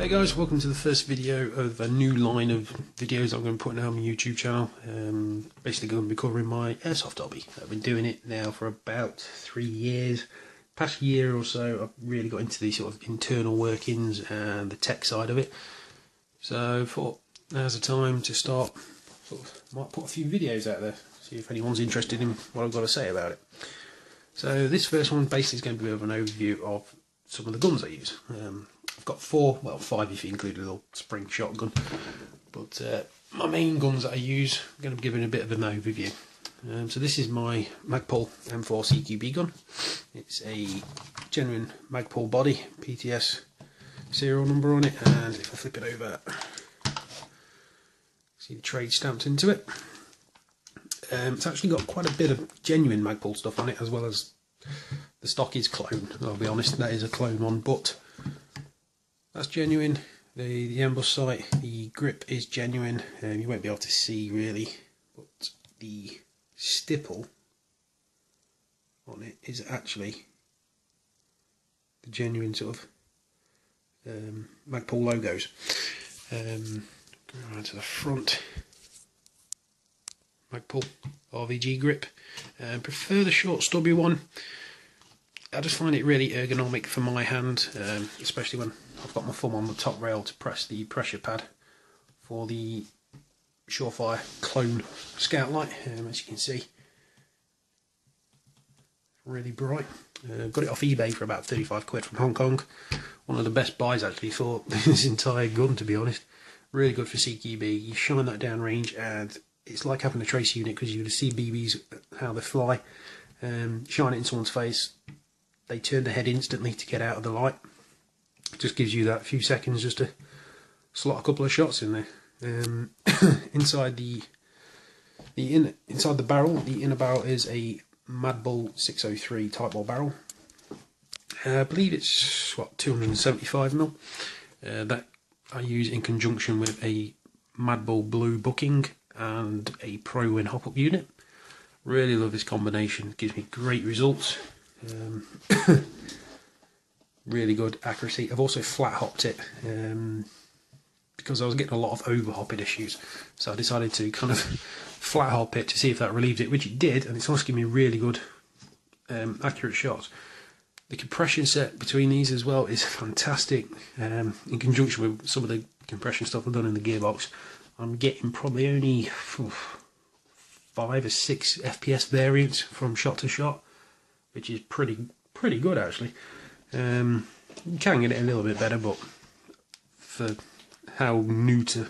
Hey guys, welcome to the first video of a new line of videos I'm going to put on my YouTube channel. Basically going to be covering my airsoft hobby. I've been doing it now for about 3 years. Past year or so I've really got into the sort of internal workings and the tech side of it. So I thought now's the time to start, might put a few videos out there, see if anyone's interested in what I've got to say about it. So this first one basically is going to be a bit of an overview of some of the guns I use. I've got five if you include a little spring shotgun, but my main guns that I use, I'm going to be giving a bit of an overview. So this is my Magpul M4 CQB gun. It's a genuine Magpul body, PTS serial number on it, and if I flip it over, see the trade stamped into it. It's actually got quite a bit of genuine Magpul stuff on it, as well as the stock is cloned. I'll be honest, that is a clone one, but that's genuine. The ambush sight, the grip is genuine. You won't be able to see really, but the stipple on it is actually the genuine sort of Magpul logos. Going around to the front, Magpul RVG grip. Prefer the short stubby one. I just find it really ergonomic for my hand, especially when I've got my thumb on the top rail to press the pressure pad for the Surefire clone scout light. As you can see, really bright. Got it off eBay for about 35 quid from Hong Kong. One of the best buys actually for this entire gun, to be honest. Really good for CQB. You shine that down range and it's like having a tracer unit, because you can see BBs how they fly. Shine it in someone's face, they turn their head instantly to get out of the light. It just gives you that few seconds just to slot a couple of shots in there. Inside inside the barrel, the inner barrel is a Madbull 603 Type ball barrel. I believe it's 275mm. That I use in conjunction with a Madbull blue bucking and a Pro Win hop-up unit. Really love this combination, it gives me great results. Really good accuracy. I've also flat hopped it because I was getting a lot of over hopping issues, so I decided to kind of flat hop it to see if that relieved it, which it did, and it's also giving me really good accurate shots. The compression set between these as well is fantastic. In conjunction with some of the compression stuff I've done in the gearbox, I'm getting probably only 5 or 6 FPS variance from shot to shot, which is pretty good actually. You can get it a little bit better, but for how new to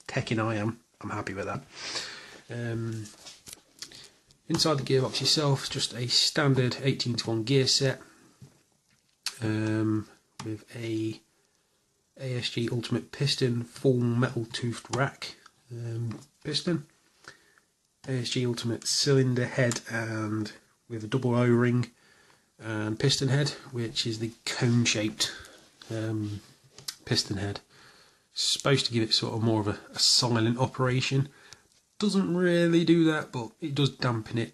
teching I am, I'm happy with that. Inside the gearbox itself, just a standard 18:1 gear set with a ASG Ultimate Piston full metal toothed rack piston, ASG Ultimate cylinder head and with a double O-ring and piston head, which is the cone shaped piston head. Supposed to give it sort of more of a silent operation. Doesn't really do that, but it does dampen it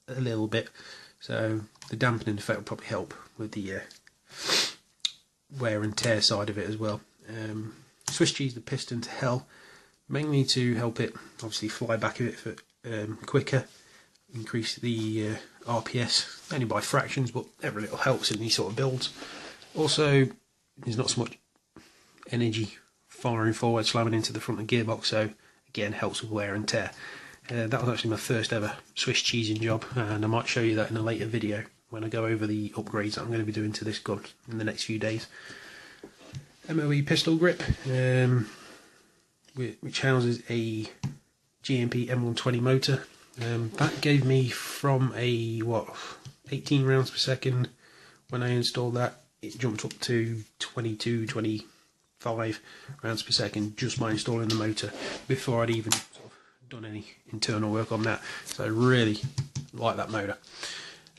a little bit, so the dampening effect will probably help with the wear and tear side of it as well. Swiss cheese the piston to hell, mainly to help it obviously fly back a bit for, quicker, increase the RPS only by fractions, but every little helps in these sort of builds. Also, there's not so much energy firing forward, slamming into the front of the gearbox, so again helps with wear and tear. That was actually my first ever Swiss cheesing job, and I might show you that in a later video when I go over the upgrades that I'm going to be doing to this gun in the next few days. MOE pistol grip, which houses a GMP M120 motor. That gave me from a 18 rounds per second. When I installed that, it jumped up to 22, 25 rounds per second just by installing the motor, before I'd even sort of done any internal work on that. So I really like that motor.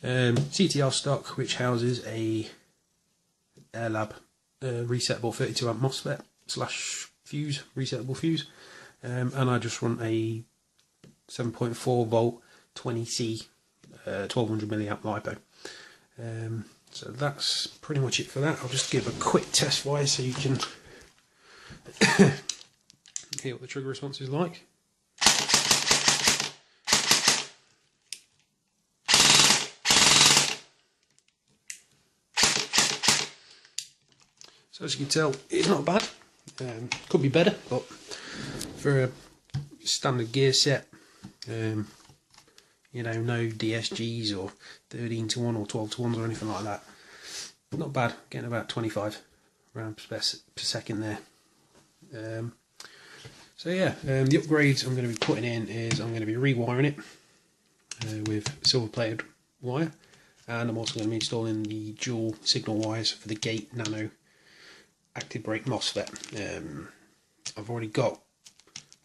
CTR stock, which houses a Airlab resettable 32 amp MOSFET / fuse, resettable fuse, and I just run a 7.4 volt 20C 1200 milliamp LiPo. So that's pretty much it for that. I'll just give a quick test fire so you can Hear what the trigger response is like. So as you can tell, it's not bad. Could be better, but for a standard gear set, you know, no DSGs or 13:1 or 12:1s or anything like that. Not bad. Getting about 25 rounds per second there. So yeah, the upgrades I'm going to be putting in is I'm going to be rewiring it with silver plated wire, and I'm also going to be installing the dual signal wires for the gate nano active brake MOSFET. I've already got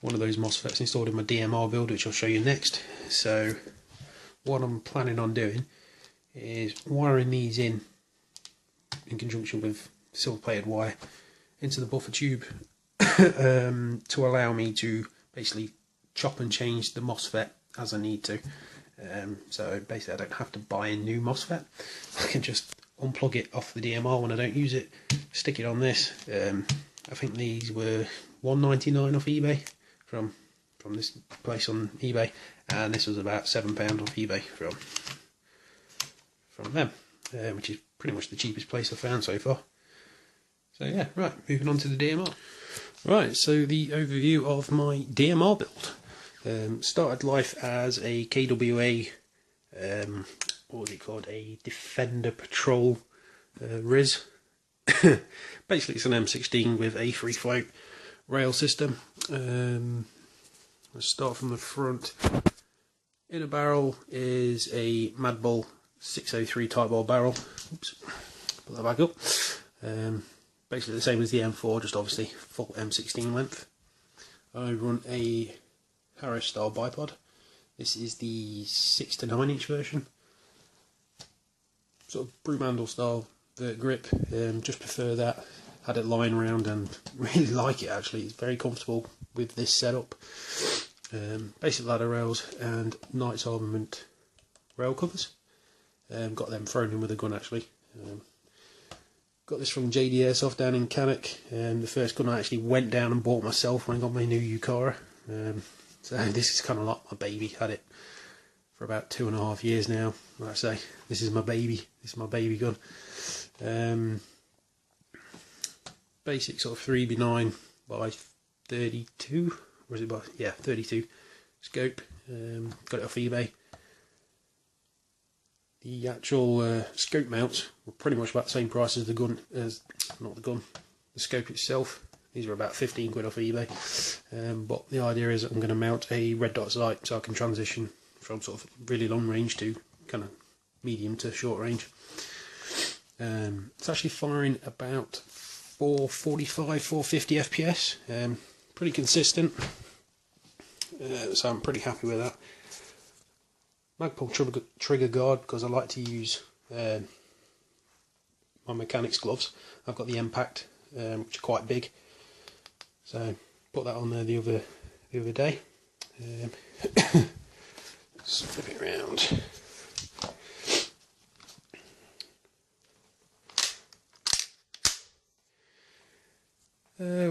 one of those MOSFETs installed in my DMR build, which I'll show you next. So what I'm planning on doing is wiring these in conjunction with silver plated wire into the buffer tube to allow me to basically chop and change the MOSFET as I need to. So basically I don't have to buy a new MOSFET. I can just unplug it off the DMR when I don't use it, stick it on this. I think these were $1.99 off eBay from this place on eBay, and this was about £7 off eBay from them, which is pretty much the cheapest place I've found so far. So yeah, right, moving on to the DMR. Right, so the overview of my DMR build. Started life as a KWA, what was it called, a Defender Patrol RIS. Basically it's an M16 with a free float rail system. Let's start from the front. Inner barrel is a Mad Bull 603 Type R barrel. Oops, put that back up. Basically the same as the M4, just obviously full M16 length. I run a Harris style bipod. This is the 6 to 9 inch version. Sort of broom handle style vert grip. Just prefer that. Had it lying around and really like it actually. It's very comfortable with this setup. Basic ladder rails and Knights Armament rail covers. Got them thrown in with a gun actually. Got this from JD Airsoft down in Cannock. The first gun I actually went down and bought myself when I got my new Yukara. So this is kind of like my baby. Had it for about 2.5 years now. Like I say, this is my baby. This is my baby gun. Basic sort of 3x9 by 32, or is it by, yeah, 32 scope. Got it off eBay. The actual scope mounts were pretty much about the same price as the gun, the scope itself. These are about 15 quid off eBay. But the idea is that I'm going to mount a red dot sight so I can transition from sort of really long range to kind of medium to short range. It's actually firing about 445, 450 FPS. Pretty consistent. So I'm pretty happy with that. Magpul trigger guard, because I like to use my mechanics gloves. I've got the Impact, which are quite big. So put that on there the other day. Let's flip it around.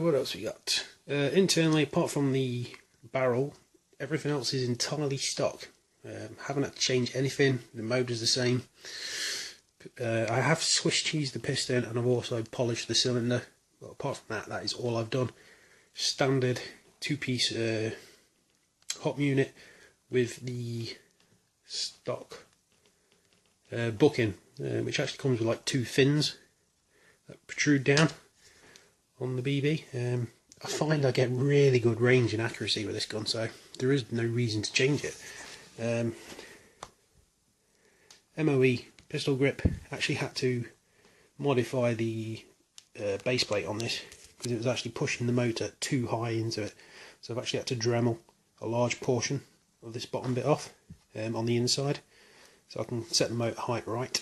What else we got? Internally, apart from the barrel, everything else is entirely stock. Haven't had to change anything. The motor's the same. I have Swiss cheesed the piston and I've also polished the cylinder. But apart from that, that is all I've done. Standard 2-piece hop unit with the stock bucking, which actually comes with like 2 fins that protrude down on the BB. I find I get really good range and accuracy with this gun, so there is no reason to change it. MOE pistol grip, actually had to modify the base plate on this because it was actually pushing the motor too high into it, so I've actually had to Dremel a large portion of this bottom bit off on the inside so I can set the motor height right.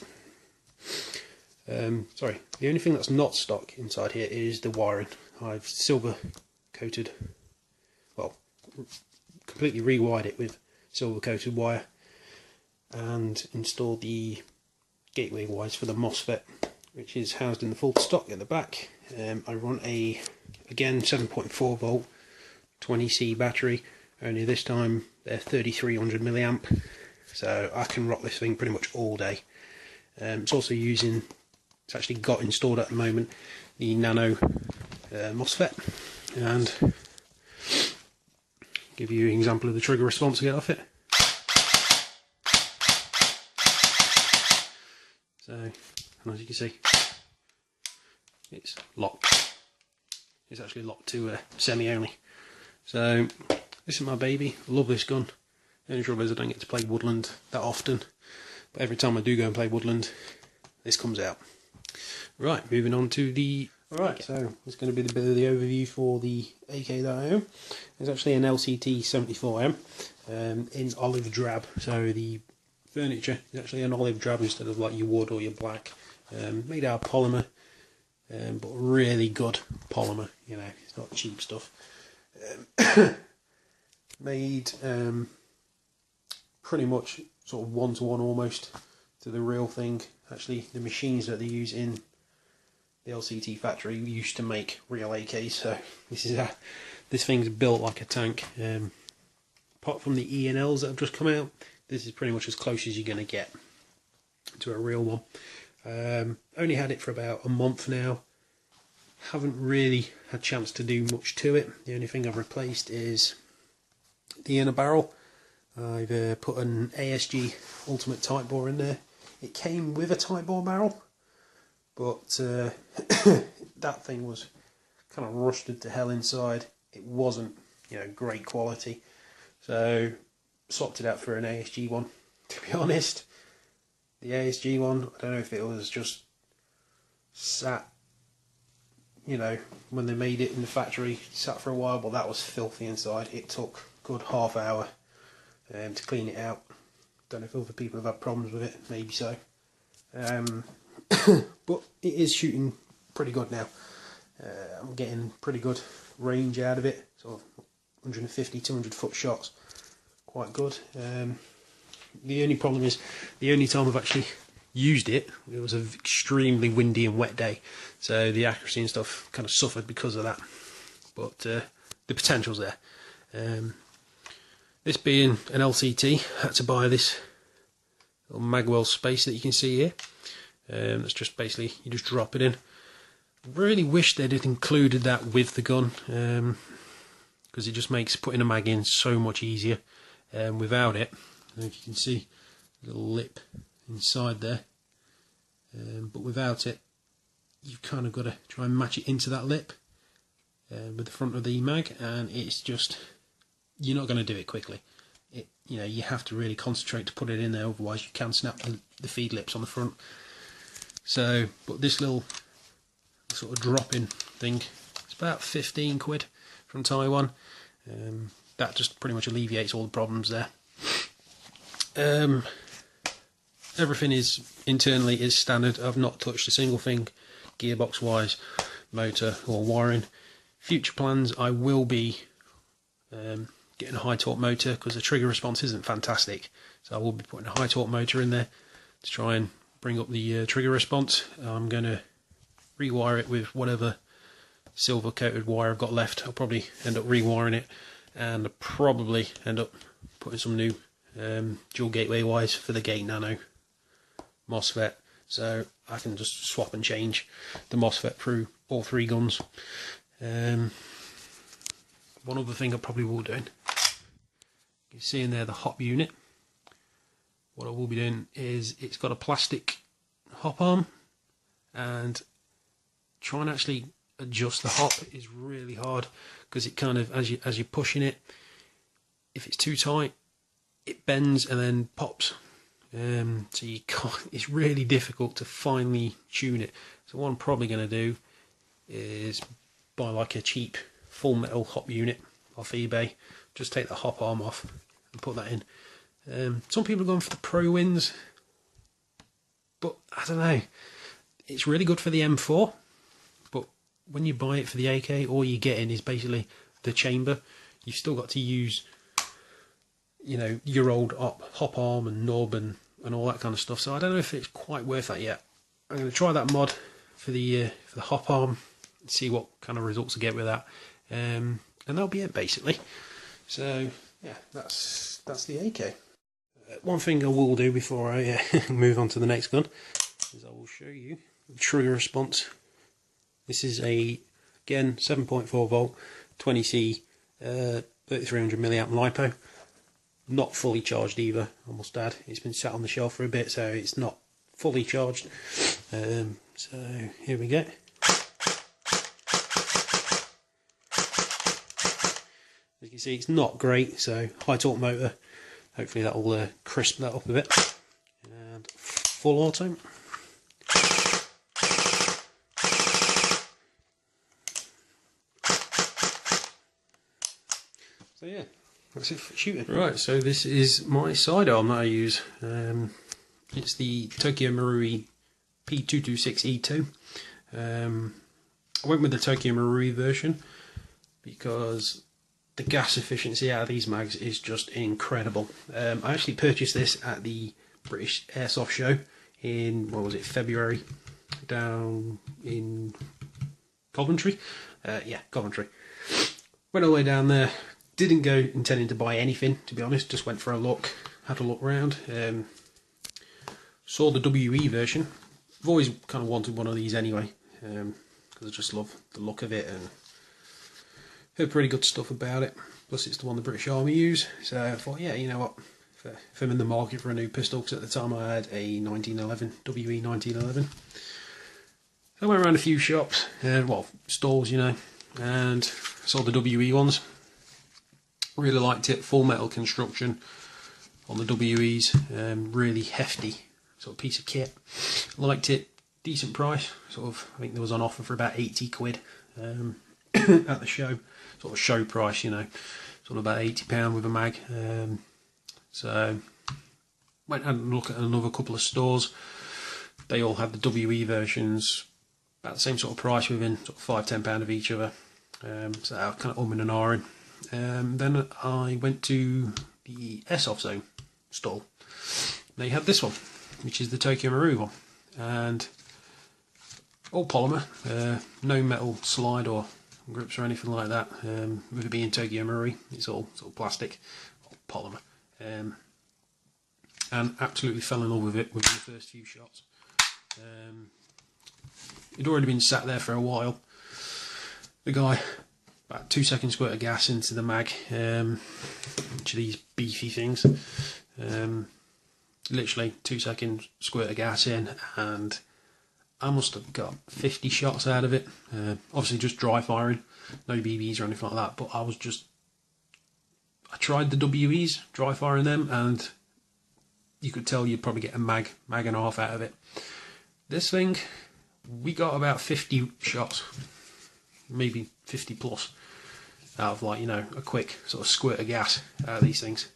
Sorry, the only thing that's not stock inside here is the wiring. I've silver coated, well, completely rewired it with silver coated wire and installed the gateway wires for the MOSFET which is housed in the full stock at the back. I run a, again, 7.4 volt 20C battery, only this time they're 3300 milliamp, so I can rock this thing pretty much all day. It's also using, it's actually got installed at the moment, the nano MOSFET, and give you an example of the trigger response I get off it. So, and as you can see, it's locked. It's actually locked to semi only. So this is my baby. I love this gun. The only trouble is I don't get to play Woodland that often, but every time I do go and play Woodland, this comes out. Right, moving on to the... Alright, so it's going to be the bit of the overview for the AK that I own. It's actually an LCT 74M in olive drab, so the furniture is actually an olive drab instead of like your wood or your black. Made out of polymer, but really good polymer, you know, it's not cheap stuff. Made pretty much sort of one-to-one almost to the real thing. Actually, the machines that they use in the LCT factory used to make real AKs, so this thing's built like a tank. Apart from the E&Ls that have just come out, this is pretty much as close as you're going to get to a real one. Only had it for about a month now. Haven't really had a chance to do much to it. The only thing I've replaced is the inner barrel. I've put an ASG Ultimate Tight Bore in there. It came with a tight bore barrel, but that thing was kind of rusted to hell inside. It wasn't, you know, great quality, so swapped it out for an ASG one. To be honest, the ASG one, I don't know if it was just sat, you know, when they made it in the factory, sat for a while, but that was filthy inside. It took a good half hour to clean it out. Don't know if other people have had problems with it, maybe so. But it is shooting pretty good now. I'm getting pretty good range out of it, sort of 150, 200 foot shots. Quite good. The only problem is, the only time I've actually used it, it was an extremely windy and wet day, so the accuracy and stuff kind of suffered because of that. But the potential's there. This being an LCT, I had to buy this little magwell space that you can see here. That's just basically, you just drop it in. Really wish they'd included that with the gun, because it just makes putting a mag in so much easier. Without it, I don't know if you can see a little lip inside there, but without it, you've kind of got to try and match it into that lip with the front of the mag, and it's just, you're not going to do it quickly. You know, you have to really concentrate to put it in there, otherwise you can snap the feed lips on the front. So, but this little sort of drop-in thing, it's about 15 quid from Taiwan. That just pretty much alleviates all the problems there. Everything is internally is standard. I've not touched a single thing gearbox wise, motor or wiring. Future plans, I will be getting a high torque motor, because the trigger response isn't fantastic, so I will be putting a high torque motor in there to try and bring up the trigger response. I'm going to rewire it with whatever silver coated wire I've got left. I'll probably end up rewiring it, and I'll probably end up putting some new dual gateway wires for the Gate Nano MOSFET, so I can just swap and change the MOSFET through all three guns. One other thing I probably will do, you can see in there the hop unit. What I will be doing is, it's got a plastic hop arm, and trying to actually adjust the hop is really hard, because it kind of, as you're pushing it, if it's too tight, it bends and then pops. So you can't, it's really difficult to finely tune it. So what I'm probably going to do is buy like a cheap full metal hop unit off eBay, just take the hop arm off and put that in. Some people are going for the Pro Wins, but I don't know, it's really good for the M4, but when you buy it for the AK, all you're getting is basically the chamber. You've still got to use, you know, your old hop arm and knob and all that kind of stuff, so I don't know if it's quite worth that yet. I'm going to try that mod for the hop arm and see what kind of results I get with that, and that'll be it basically. So yeah, that's the AK. One thing I will do before I move on to the next gun is I will show you the trigger response. This is again 7.4 volt 20C 3300 milliamp LiPo. Not fully charged either, I must add. It's been sat on the shelf for a bit, so it's not fully charged. So here we go. As you can see, it's not great, so high torque motor. Hopefully that will crisp that up a bit. And full auto. So yeah, that's it for shooting. Right, so this is my sidearm that I use. It's the Tokyo Marui P226E2. I went with the Tokyo Marui version because the gas efficiency out of these mags is just incredible. I actually purchased this at the British Airsoft show in, what was it, February, down in Coventry. Yeah, Coventry. Went all the way down there. Didn't go intending to buy anything, to be honest. Just went for a look, had a look round. Saw the WE version. I've always kind of wanted one of these anyway, because I just love the look of it and heard pretty good stuff about it. Plus it's the one the British Army use, so I thought, yeah, you know what, if I'm in the market for a new pistol, because at the time I had a 1911, WE 1911. I went around a few shops, well, stores, you know, and saw the WE ones. Really liked it, full metal construction on the WEs, really hefty sort of piece of kit. Liked it, decent price, sort of, I think there was on offer for about 80 quid at the show, sort of show price, you know, sort of about £80 with a mag. So went and looked at another couple of stores. They all had the WE versions, about the same sort of price, within sort of £5–10 of each other. So I was kind of umming and ahhing. Then I went to the Airsoft Zone stall. They had this one, which is the Tokyo Marui one, and all polymer, no metal slide or grips or anything like that. With it being Tokyo Marui, it's all sort of plastic, or polymer, and absolutely fell in love with it within the first few shots. It'd already been sat there for a while. The guy, about 2 second squirt of gas into the mag, each of these beefy things. Literally 2 second squirt of gas in, and I must have got 50 shots out of it. Obviously just dry firing, no BBs or anything like that, but I tried the WEs, dry firing them, and you could tell you'd probably get a mag and a half out of it. This thing, we got about 50 shots, maybe 50 plus, out of, like, you know, a quick sort of squirt of gas out of these things.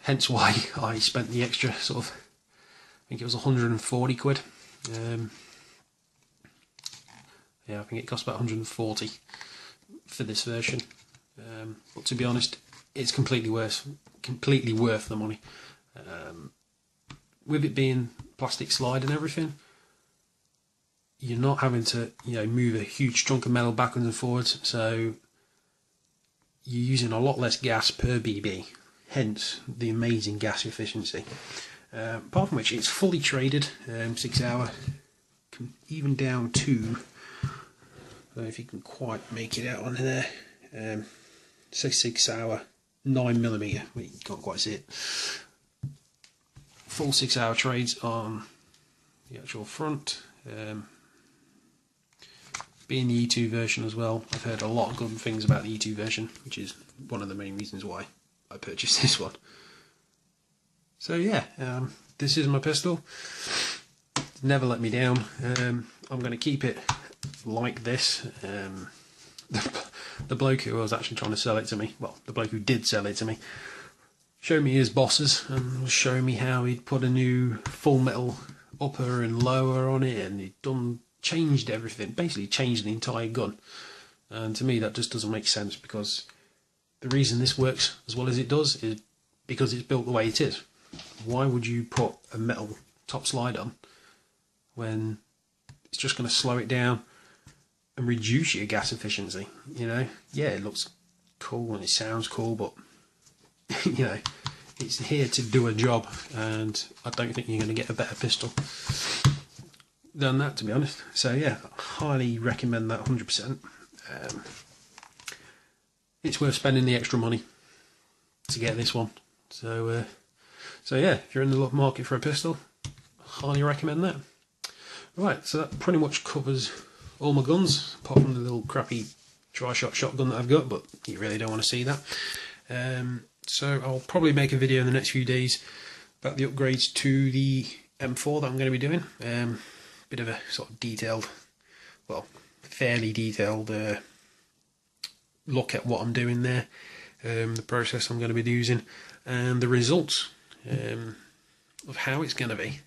Hence why I spent the extra sort of, I think it was 140 quid. Yeah, I think it cost about 140 for this version. But to be honest, it's completely worth the money. With it being plastic slide and everything, you're not having to, you know, move a huge chunk of metal backwards and forwards, so you're using a lot less gas per BB, hence the amazing gas efficiency. Apart from which, it's fully traded, 6 hour, even down to, I don't know if you can quite make it out on there, 6 hour 9mm, well, you can't quite see it. Full 6 hour trades on the actual front. Being the E2 version as well, I've heard a lot of good things about the E2 version, which is one of the main reasons why I purchased this one. So yeah, this is my pistol. Never let me down. I'm going to keep it like this. The bloke who was actually trying to sell it to me, well, the bloke who did sell it to me, showed me his bosses and was showing me how he'd put a new full metal upper and lower on it, and he'd changed everything, basically changed the entire gun. And to me that just doesn't make sense, because the reason this works as well as it does is because it's built the way it is. Why would you put a metal top slide on when it's just going to slow it down and reduce your gas efficiency. You know, yeah, it looks cool and it sounds cool, but you know, it's here to do a job, and I don't think you're going to get a better pistol than that, to be honest. So yeah, I highly recommend that 100%. It's worth spending the extra money to get this one. So yeah, if you're in the market for a pistol, I highly recommend that. Right, so that pretty much covers all my guns, apart from the little crappy tri-shot shotgun that I've got, but you really don't want to see that. So I'll probably make a video in the next few days about the upgrades to the M4 that I'm going to be doing. Bit of a sort of detailed, well, fairly detailed look at what I'm doing there, the process I'm going to be using, and the results of how it's going to be.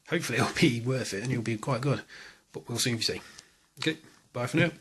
Hopefully it'll be worth it and it'll be quite good, but we'll soon see. Okay, bye for now.